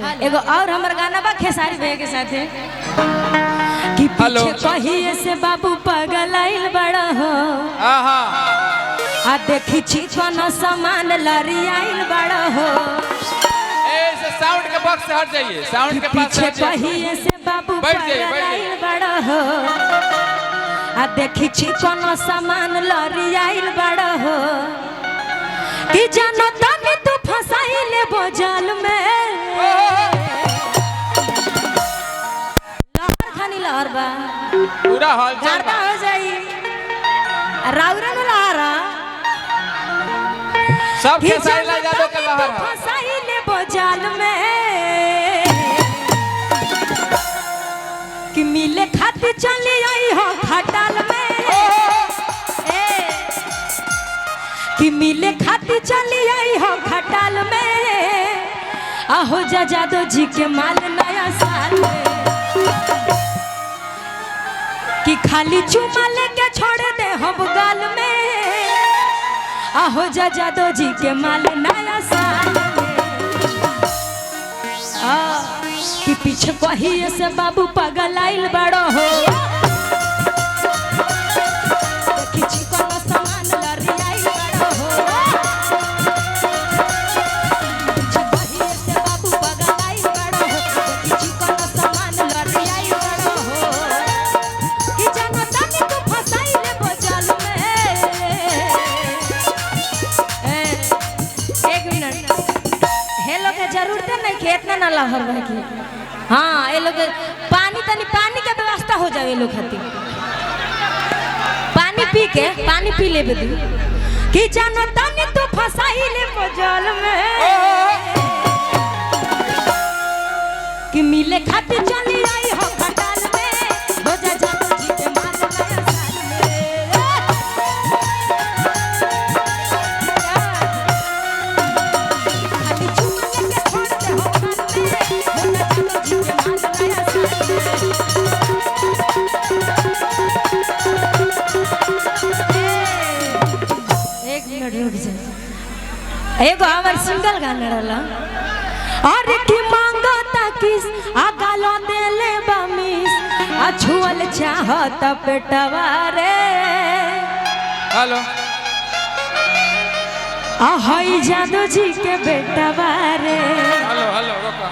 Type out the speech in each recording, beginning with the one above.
एगो और हमर गाना बा खेसारी भैया के साथे कि पीछे कहिए से बाबू पगल आइल बड़ा हो आ देखी छी कोनो सामान लरी आइल बड़ा हो। ऐसे साउंड के बॉक्स से हट जाइए, साउंड के पास पीछे कहिए से बाबू पगल आइल बड़ा हो आ देखी छी कोनो सामान लरी आइल बड़ा हो कि जानो तनी तू फसाइले बोझल में लहर बा पूरा हॉल गर्दा हो जाई राउरा न लहरा सब के साइला जादो के लहर है फसाइले बोझल में कि मिले खातिर चली आई हो खटाल में कि मिले खातिर चली आई हो खटाल में आहो जा जादो जी के माल नया साल में कि खाली चुमा लेके छोड़ दे हम गाल में आहो जा जादो जी के माल नया साल में कि पीछे कहिए से बाबू पगल आइल बड़ो हो किछि कोनो सामान लरी आइल बड़ो हो पीछे कहिए से बाबू पगल आइल बड़ो हो किछि कोनो सामान लरी आइल बड़ो हो कि जानो तनी तू फसाइले बोझल में। एक मिनट हेलो के जरूरत नहीं कि इतना ना लहर रहे कि हाँ ये लोग पानी पानी के व्यवस्था हो जाए लोग खातिर पानी पी ले बेदू कि जानो तनी तू फसाइले बोझल में कि मिले खातिर चली आई हो खटाल में हो जा जादो जी के माल नया साल में खाली चुमा लेके छोड़ दे हो गाल में हो जा जादो जी के माल नया साल में। एक मिनट रुक जा एगो हमर सिंगल गाना रहला और की मांगो ताकिस आ गालो देले बमिस आ छुअल चाहत पेटवा रे हेलो आ हई जादू जी के बेटवा रे हेलो हेलो रुको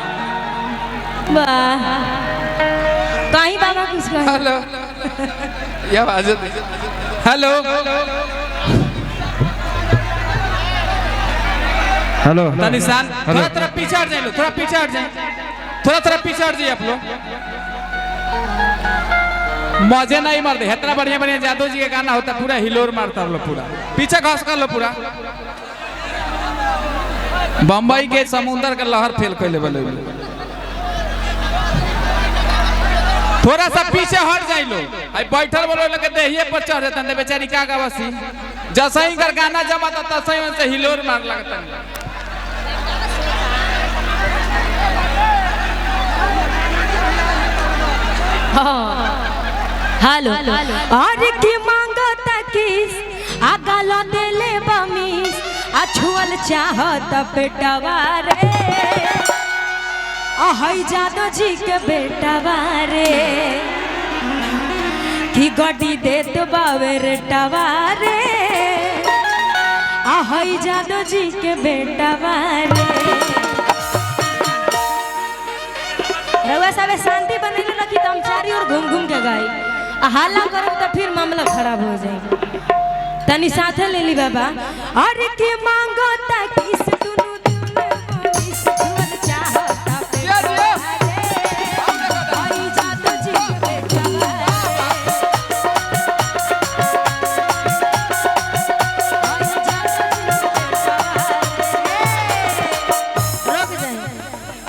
वाह कहीं बाबा कुछ कहे हेलो ये आवाज हेलो हेलो निशान थोड़ा पीछे हट जाइए, थोड़ा पीछे हट जाइए, थोड़ा पीछे हट जाइए आप लोग। मजे नहीं मार दे इतना बढ़िया बढ़िया जादू जी का गाना होता पूरा हिलोर मारता हम लोग पूरा पीछे घास कर लो पूरा बम्बई के समुंदर का लहर फेल कर ले बोले थोड़ा सा पीछे हट जाइए लोग आई बैठल बोलो लगे देहिए पर चढ़ जाता है बेचारी का गावसी जैसा ही कर गाना जमा था तैसा ही से हिलोर मार लगता है। हेलो और की मांगो ताकिस आ गालो देले बमिस आ छुअल चाहत पेटवा रे आ हई जादो जी के बेटवा रे कि गड्डी देत बावे रे टवा रे आ हई जादो जी के बेटवा रे रउआ सबे शांति बनैले रखी तो हम चारी ओर घूम घूम के गाई आ हल्ला करब तो फिर मामला खराब हो जाए तनी साथे ले ली बाबा और की मांगो ताकिस दुनु दुनु छुअल चाहत हई जादो जी के बेटवा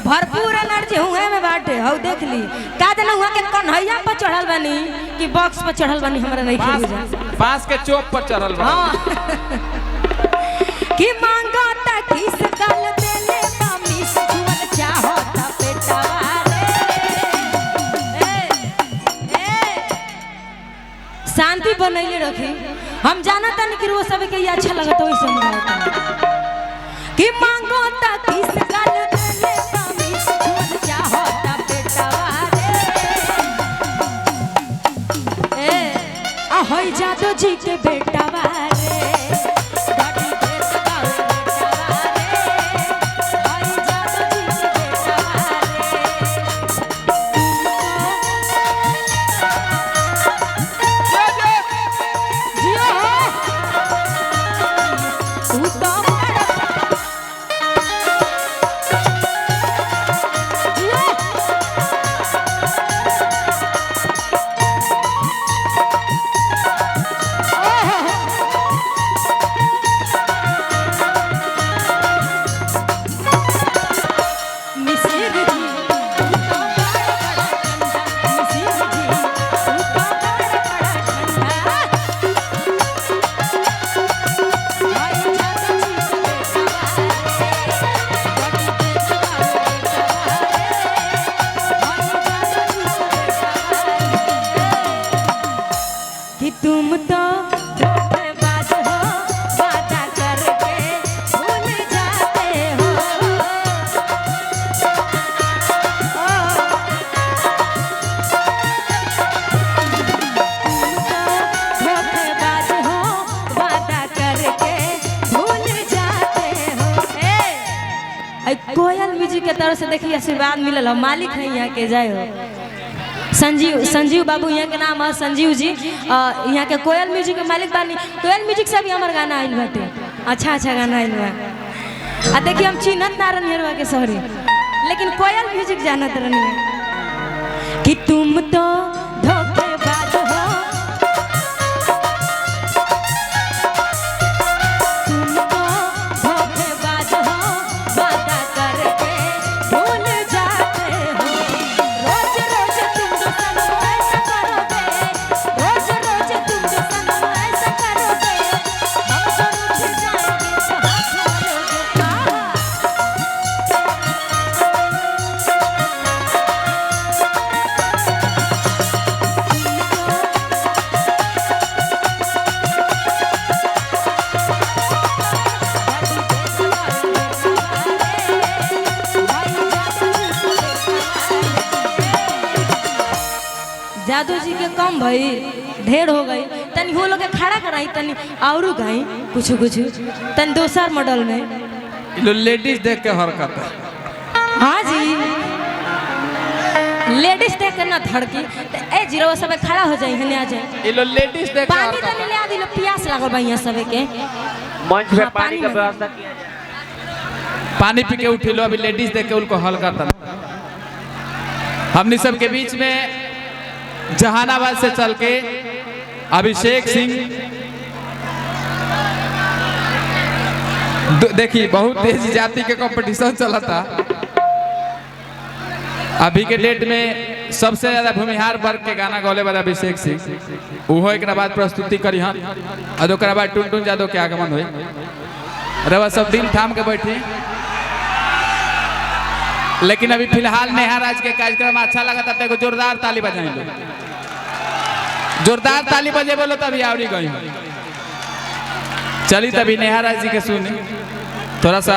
भरपूर एनर्जी हुए में बाटे हौ देख ली का देना हुआ के कन्हैया पर चढ़ल बानी कि बॉक्स पर चढ़ल बानी हमरा नहीं खेल जा बांस के चौक पर चढ़ल बा हां कि मांगो ता किस गाल देले बमिस छुअल चाहत पेटवा रे ए शांति बनैले रखी हम जानत नहीं कि वो सब के अच्छा लगत होई समझाता कि मांगो ता किस गाल देले बमिस जी के बेटा वाले गाड़ी देत गावे बेटा वाले भाई जादू जी के बेटा वाले जियो तू तो कि तुम तो धोखेबाज हो वादा करके भूल जाते हो धोखेबाज हो वादा करके भूल जाते हो। कोयल म्यूजिक के तरफ से देखिए आशीर्वाद मिलल हो, मालिक है यहाँ के जय हो। संजीव बाबू यहाँ के नाम है संजीव जी, यहाँ के कोयल म्यूजिक के मालिक बानी। कोयल म्यूजिक से भी हमार गाना आइल बाटे, अच्छा अच्छा गाना आइल बा। आ देखिए हम चिन्हत ना रहनी हरवा के शहरी, लेकिन कोयल म्यूजिक जानत रहनी कि तुम तो धोखेबाज हो तुम तो धोखेबाज हो वादा करके भूल जाते हो। रोज रोज तुम जो सनम ऐसा करोगे, रोज रोज तुम जो सनम ऐसा करोगे, हम तो रूठ जाएंगे तो हाथ मारोगे कहाँ। जादू जी के कम भई ढेर हो गई, तनी हो लोग के खड़ा कराई, तनी और गाई कुछ कुछ तनी दोसर मॉडल में। लो लेडीज देख के हरकत है। हाँ जी लेडीज देख के ना धड़की तो ए जीरो सब खड़ा हो जाई हने आ जाई। ये लो लेडीज देख के पानी हरकत तनी ले आ दिलो, प्यास लागल बा यहाँ सब के। मंच पे हाँ, पानी का में। व्यवस्था किया जाए। पानी पी के उठी लो, अभी लेडीज देख के उनको हल करता। हमने सबके बीच में जहानाबाद से चल के अभिषेक सिंह, देखिए बहुत तेजी जाति के कंपटीशन चला था। अभी के डेट में सबसे ज्यादा भूमिहार वर्ग के गाना गौले वाला अभिषेक सिंह, वो एक बाद प्रस्तुति करी हम और ओकरा बाद टुनटुन जादव के आगमन हुए। रवा सब दिल थाम के बैठे, लेकिन अभी फिलहाल नेहा राज के कार्यक्रम अच्छा लगा था तो जोरदार ताली बजाएं लो, जोरदार ताली बजे बोलो तभी आवड़ी गई। चली तभी नेहा राज जी के सुनी थोड़ा सा